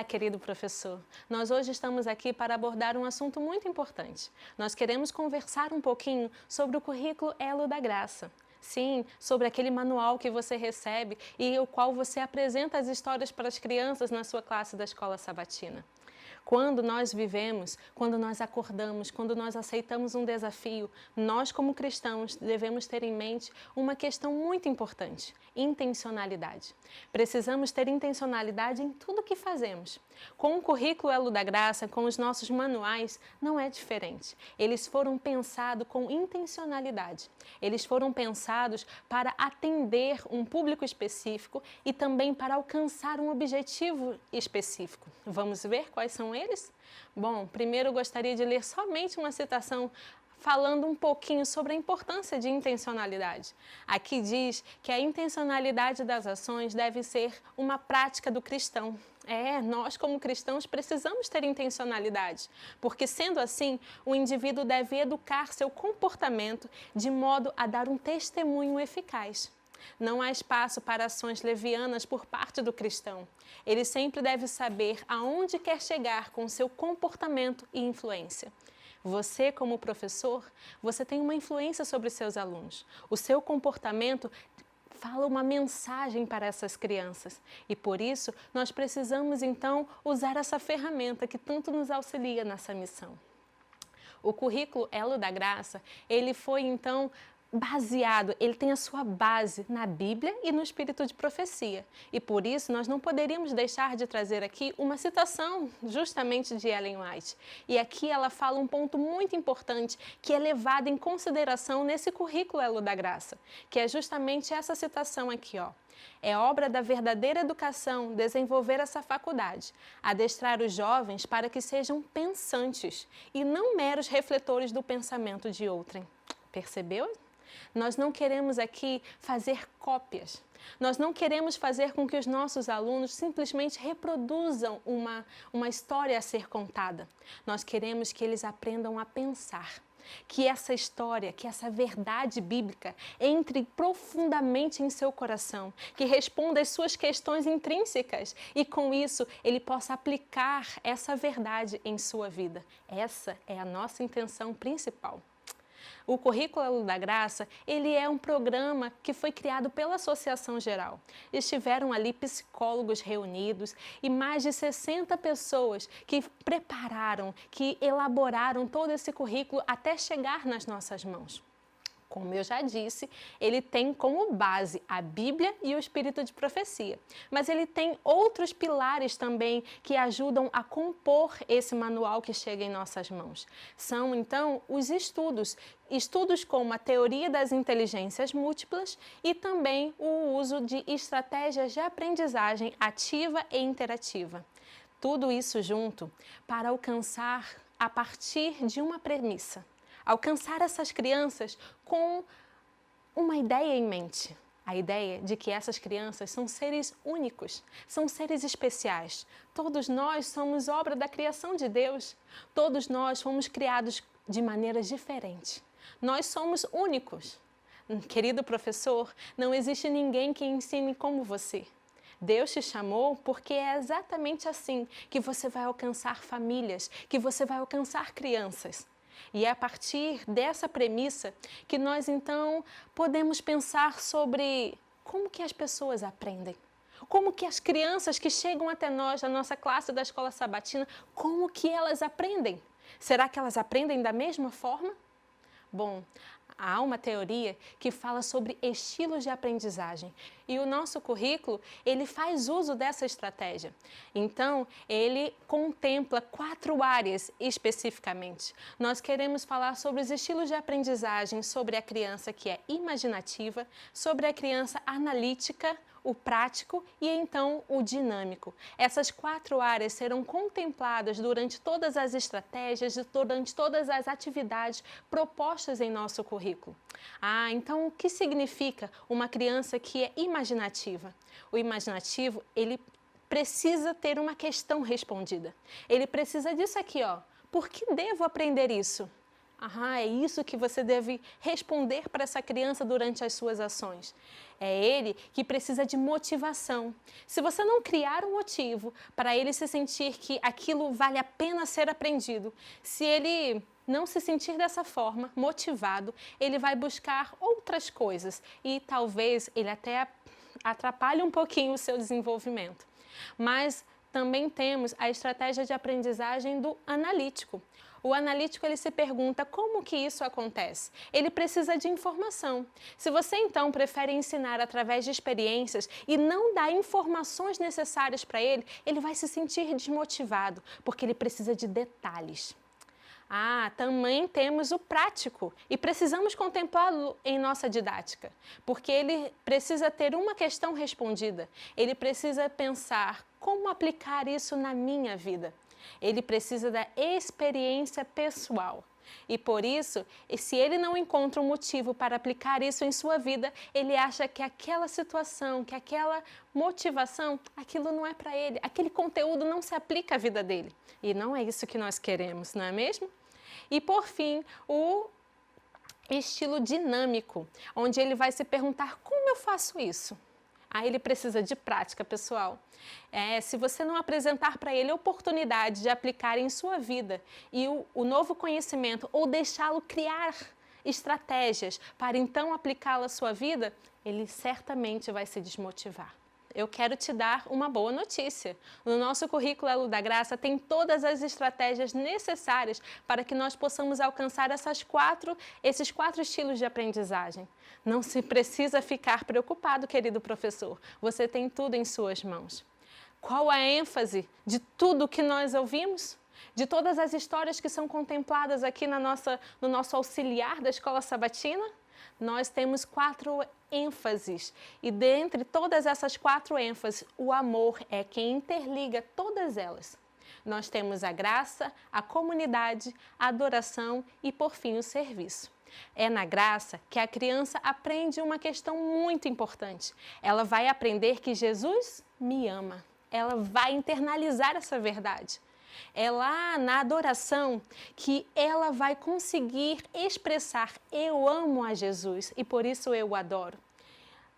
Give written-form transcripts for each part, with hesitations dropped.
Olá, querido professor. Nós hoje estamos aqui para abordar um assunto muito importante. Nós queremos conversar um pouquinho sobre o currículo Elo da Graça. Sim, sobre aquele manual que você recebe e o qual você apresenta as histórias para as crianças na sua classe da escola sabatina. Quando nós vivemos, quando nós acordamos, quando nós aceitamos um desafio, nós como cristãos devemos ter em mente uma questão muito importante: intencionalidade. Precisamos ter intencionalidade em tudo o que fazemos. Com o currículo Elo da Graça, com os nossos manuais, não é diferente. Eles foram pensados com intencionalidade. Eles foram pensados para atender um público específico e também para alcançar um objetivo específico. Vamos ver quais são eles? Bom, primeiro eu gostaria de ler somente uma citação falando um pouquinho sobre a importância de intencionalidade. Aqui diz que a intencionalidade das ações deve ser uma prática do cristão. Nós como cristãos precisamos ter intencionalidade, porque sendo assim, o indivíduo deve educar seu comportamento de modo a dar um testemunho eficaz. Não há espaço para ações levianas por parte do cristão. Ele sempre deve saber aonde quer chegar com seu comportamento e influência. Você, como professor, você tem uma influência sobre seus alunos. O seu comportamento fala uma mensagem para essas crianças e por isso nós precisamos então usar essa ferramenta que tanto nos auxilia nessa missão. O currículo Elo da Graça, ele foi então baseado, ele tem a sua base na Bíblia e no espírito de profecia. E por isso nós não poderíamos deixar de trazer aqui uma citação justamente de Ellen White. E aqui ela fala um ponto muito importante que é levado em consideração nesse currículo Elo da Graça, que é justamente essa citação aqui, ó. É obra da verdadeira educação desenvolver essa faculdade, adestrar os jovens para que sejam pensantes e não meros refletores do pensamento de outrem. Percebeu? Nós não queremos aqui fazer cópias. Nós não queremos fazer com que os nossos alunos simplesmente reproduzam uma história a ser contada. Nós queremos que eles aprendam a pensar. Que essa história, que essa verdade bíblica entre profundamente em seu coração, que responda às suas questões intrínsecas e com isso ele possa aplicar essa verdade em sua vida. Essa é a nossa intenção principal. O Currículo Elo da Graça, ele é um programa que foi criado pela Associação Geral. Estiveram ali psicólogos reunidos e mais de 60 pessoas que prepararam, que elaboraram todo esse currículo até chegar nas nossas mãos. Como eu já disse, ele tem como base a Bíblia e o espírito de profecia. Mas ele tem outros pilares também que ajudam a compor esse manual que chega em nossas mãos. São, então, os estudos como a teoria das inteligências múltiplas e também o uso de estratégias de aprendizagem ativa e interativa. Tudo isso junto para alcançar a partir de uma premissa. Alcançar essas crianças com uma ideia em mente. A ideia de que essas crianças são seres únicos, são seres especiais. Todos nós somos obra da criação de Deus. Todos nós fomos criados de maneiras diferentes. Nós somos únicos. Querido professor, não existe ninguém que ensine como você. Deus te chamou porque é exatamente assim que você vai alcançar famílias, que você vai alcançar crianças. E é a partir dessa premissa que nós então podemos pensar sobre como que as pessoas aprendem. Como que as crianças que chegam até nós, na nossa classe da escola sabatina, como que elas aprendem? Será que elas aprendem da mesma forma? Bom, há uma teoria que fala sobre estilos de aprendizagem e o nosso currículo, ele faz uso dessa estratégia. Então, ele contempla 4 áreas especificamente. Nós queremos falar sobre os estilos de aprendizagem, sobre a criança que é imaginativa, sobre a criança analítica, o prático e então o dinâmico. Essas 4 áreas serão contempladas durante todas as estratégias, durante todas as atividades propostas em nosso currículo. Então o que significa uma criança que é imaginativa? O imaginativo, ele precisa ter uma questão respondida. Ele precisa disso aqui, ó. Por que devo aprender isso? É isso que você deve responder para essa criança durante as suas ações. É ele que precisa de motivação. Se você não criar um motivo para ele se sentir que aquilo vale a pena ser aprendido, se ele não se sentir dessa forma, motivado, ele vai buscar outras coisas e talvez ele até atrapalhe um pouquinho o seu desenvolvimento. Mas também temos a estratégia de aprendizagem do analítico. O analítico ele se pergunta como que isso acontece. Ele precisa de informação. Se você então prefere ensinar através de experiências e não dá informações necessárias para ele, ele vai se sentir desmotivado, porque ele precisa de detalhes. Também temos o prático e precisamos contemplá-lo em nossa didática, porque ele precisa ter uma questão respondida, ele precisa pensar como aplicar isso na minha vida. Ele precisa da experiência pessoal. E por isso, se ele não encontra um motivo para aplicar isso em sua vida, ele acha que aquela situação, que aquela motivação, aquilo não é para ele, aquele conteúdo não se aplica à vida dele. E não é isso que nós queremos, não é mesmo? E por fim, o estilo dinâmico, onde ele vai se perguntar como eu faço isso? Ele precisa de prática, pessoal. Se você não apresentar para ele a oportunidade de aplicar em sua vida e o novo conhecimento ou deixá-lo criar estratégias para então aplicá-la à sua vida, ele certamente vai se desmotivar. Eu quero te dar uma boa notícia. No nosso currículo Elo da Graça tem todas as estratégias necessárias para que nós possamos alcançar esses quatro estilos de aprendizagem. Não se precisa ficar preocupado, querido professor. Você tem tudo em suas mãos. Qual a ênfase de tudo que nós ouvimos? De todas as histórias que são contempladas aqui no nosso auxiliar da Escola Sabatina? Nós temos 4 ênfases e dentre todas essas 4 ênfases, o amor é quem interliga todas elas. Nós temos a graça, a comunidade, a adoração e, por fim, o serviço. É na graça que a criança aprende uma questão muito importante. Ela vai aprender que Jesus me ama. Ela vai internalizar essa verdade. É lá na adoração que ela vai conseguir expressar eu amo a Jesus e por isso eu o adoro.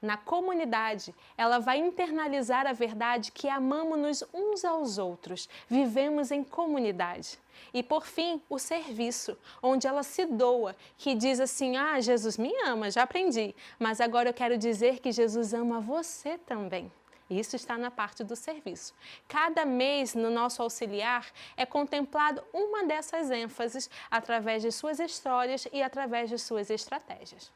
Na comunidade, ela vai internalizar a verdade que amamos-nos uns aos outros, vivemos em comunidade. E por fim, o serviço, onde ela se doa, que diz assim, Jesus me ama, já aprendi, mas agora eu quero dizer que Jesus ama você também. Isso está na parte do serviço. Cada mês no nosso auxiliar é contemplado uma dessas ênfases através de suas histórias e através de suas estratégias.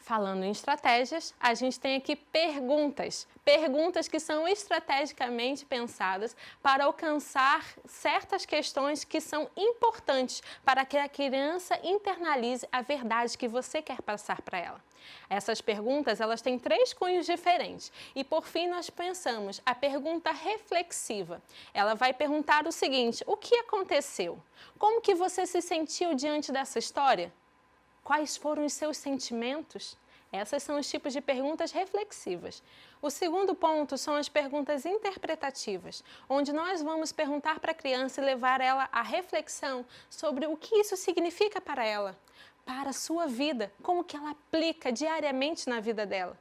Falando em estratégias, a gente tem aqui perguntas. Perguntas que são estrategicamente pensadas para alcançar certas questões que são importantes para que a criança internalize a verdade que você quer passar para ela. Essas perguntas, elas têm 3 cunhos diferentes. E por fim, nós pensamos a pergunta reflexiva. Ela vai perguntar o seguinte: o que aconteceu? Como que você se sentiu diante dessa história? Quais foram os seus sentimentos? Essas são os tipos de perguntas reflexivas. O segundo ponto são as perguntas interpretativas, onde nós vamos perguntar para a criança e levar ela à reflexão sobre o que isso significa para ela, para a sua vida, como que ela aplica diariamente na vida dela.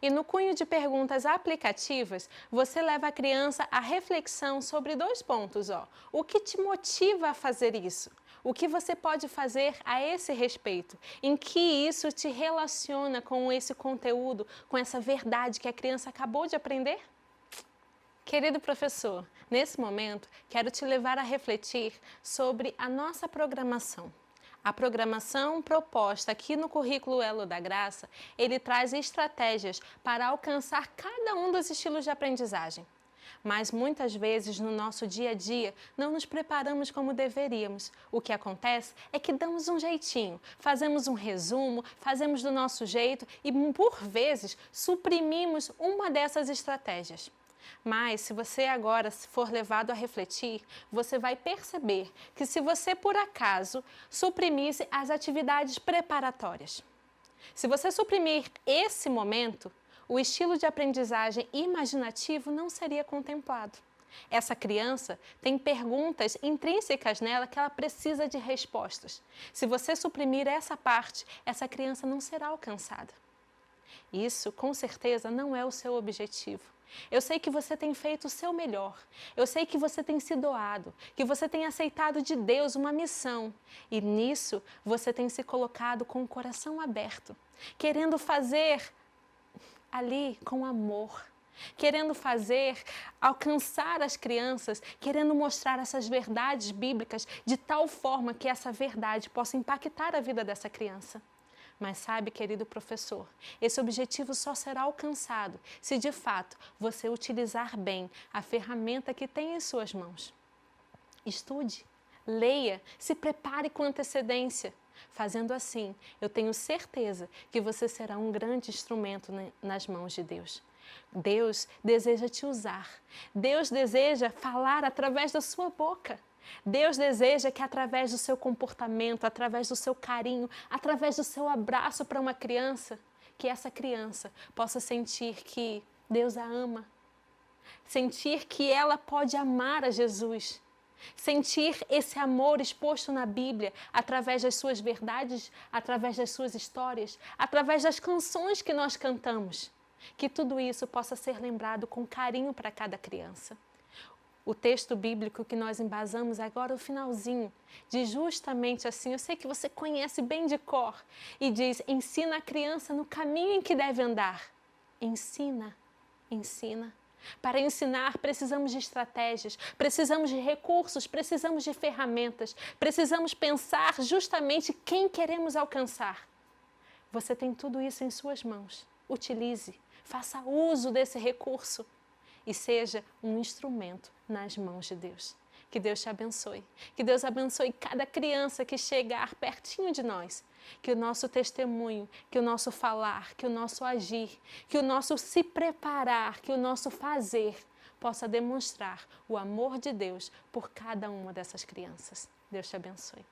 E no cunho de perguntas aplicativas, você leva a criança à reflexão sobre 2 pontos. O que te motiva a fazer isso? O que você pode fazer a esse respeito? Em que isso te relaciona com esse conteúdo, com essa verdade que a criança acabou de aprender? Querido professor, nesse momento, quero te levar a refletir sobre a nossa programação. A programação proposta aqui no currículo Elo da Graça, ele traz estratégias para alcançar cada um dos estilos de aprendizagem. Mas muitas vezes no nosso dia a dia não nos preparamos como deveríamos. O que acontece é que damos um jeitinho, fazemos um resumo, fazemos do nosso jeito e por vezes suprimimos uma dessas estratégias. Mas se você agora for levado a refletir, você vai perceber que se você por acaso suprimisse as atividades preparatórias, se você suprimir esse momento, o estilo de aprendizagem imaginativo não seria contemplado. Essa criança tem perguntas intrínsecas nela que ela precisa de respostas. Se você suprimir essa parte, essa criança não será alcançada. Isso, com certeza, não é o seu objetivo. Eu sei que você tem feito o seu melhor. Eu sei que você tem se doado, que você tem aceitado de Deus uma missão. E nisso, você tem se colocado com o coração aberto, querendo fazer ali com amor, querendo fazer, alcançar as crianças, querendo mostrar essas verdades bíblicas de tal forma que essa verdade possa impactar a vida dessa criança. Mas sabe, querido professor, esse objetivo só será alcançado se de fato você utilizar bem a ferramenta que tem em suas mãos. Estude, leia, se prepare com antecedência. Fazendo assim, eu tenho certeza que você será um grande instrumento nas mãos de Deus. Deus deseja te usar. Deus deseja falar através da sua boca. Deus deseja que através do seu comportamento, através do seu carinho, através do seu abraço para uma criança, que essa criança possa sentir que Deus a ama, sentir que ela pode amar a Jesus, sentir esse amor exposto na Bíblia através das suas verdades, através das suas histórias, através das canções que nós cantamos. Que tudo isso possa ser lembrado com carinho para cada criança. O texto bíblico que nós embasamos agora, o finalzinho, diz justamente assim, eu sei que você conhece bem de cor, e diz, ensina a criança no caminho em que deve andar. Ensina, ensina. Para ensinar, precisamos de estratégias, precisamos de recursos, precisamos de ferramentas, precisamos pensar justamente quem queremos alcançar. Você tem tudo isso em suas mãos. Utilize, faça uso desse recurso e seja um instrumento nas mãos de Deus. Que Deus te abençoe. Que Deus abençoe cada criança que chegar pertinho de nós. Que o nosso testemunho, que o nosso falar, que o nosso agir, que o nosso se preparar, que o nosso fazer possa demonstrar o amor de Deus por cada uma dessas crianças. Deus te abençoe.